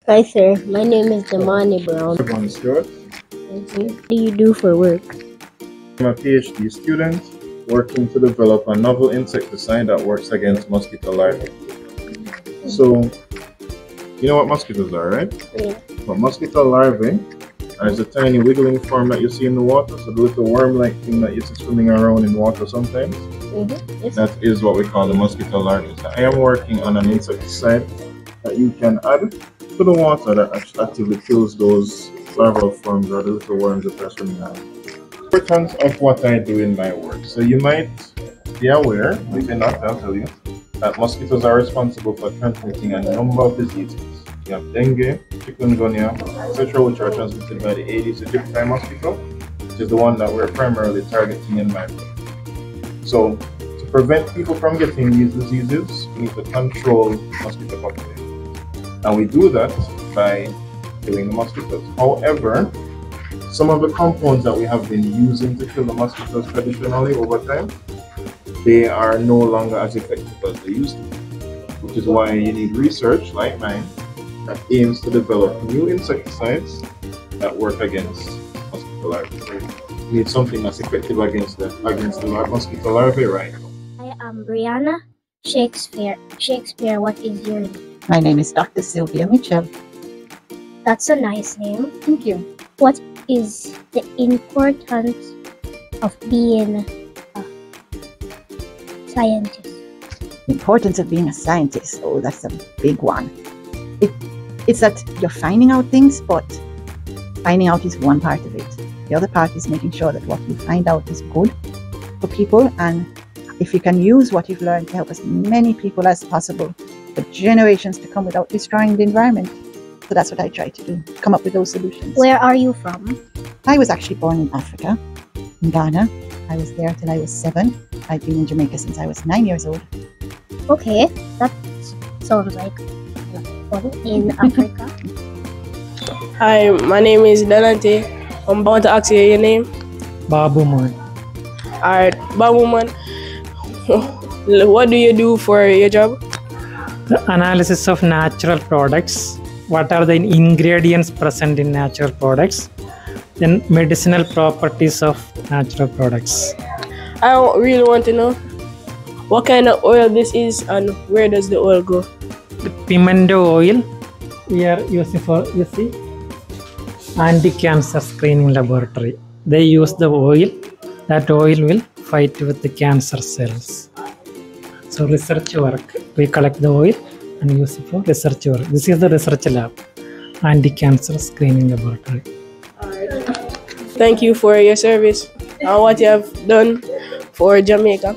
Hi sir, my name is Damani Brown. Kevon, Stewart. What do you do for work? I'm a PhD student working to develop a novel insecticide that works against mosquito larvae. So, you know what mosquitoes are, right? Yeah. But mosquito larvae is a tiny wiggling form that you see in the water, so the little worm-like thing that you see swimming around in water sometimes. Yes. That is what we call the mosquito larvae. So I am working on an insecticide that you can add to the water that actively kills those larval forms or the little worms that are swimming around. Importance of what I do in my work. So you might be aware, if you're not, I'll tell you, that mosquitoes are responsible for transmitting a number of diseases. You have dengue, chikungunya, etc., which are transmitted by the Aedes aegypti mosquito, which is the one that we're primarily targeting in my work. So to prevent people from getting these diseases, we need to control mosquito population. And we do that by killing the mosquitoes. However, some of the compounds that we have been using to kill the mosquitoes traditionally over time, they are no longer as effective as they used to be, which is why you need research like mine that aims to develop new insecticides that work against mosquito larvae. We need something that's effective against the mosquito larvae right now. I am Brianna Shakespeare. Shakespeare, what is your name? My name is Dr. Sylvia Mitchell. That's a nice name. Thank you. What is the importance of being a scientist? The importance of being a scientist, oh, that's a big one. It's that you're finding out things, but finding out is one part of it. The other part is making sure that what you find out is good for people, and if you can use what you've learned to help as many people as possible for generations to come without destroying the environment. So that's what I try to do, come up with those solutions. Where are you from? I was actually born in Africa, in Ghana. I was there till I was 7. I've been in Jamaica since I was 9 years old. Okay, that sounds like fun in Africa. Hi, my name is Danante. I'm about to ask you your name. Babumon. Alright, Babumon. What do you do for your job? The analysis of natural products. What are the ingredients present in natural products? Then medicinal properties of natural products. I really want to know what kind of oil this is and where does the oil go? The pimento oil we are using for, you see, anti-cancer screening laboratory. They use the oil. That oil will fight with the cancer cells. So research work. We collect the oil and use it for research work. This is the research lab, anti-cancer screening laboratory. Thank you for your service and what you have done for Jamaica.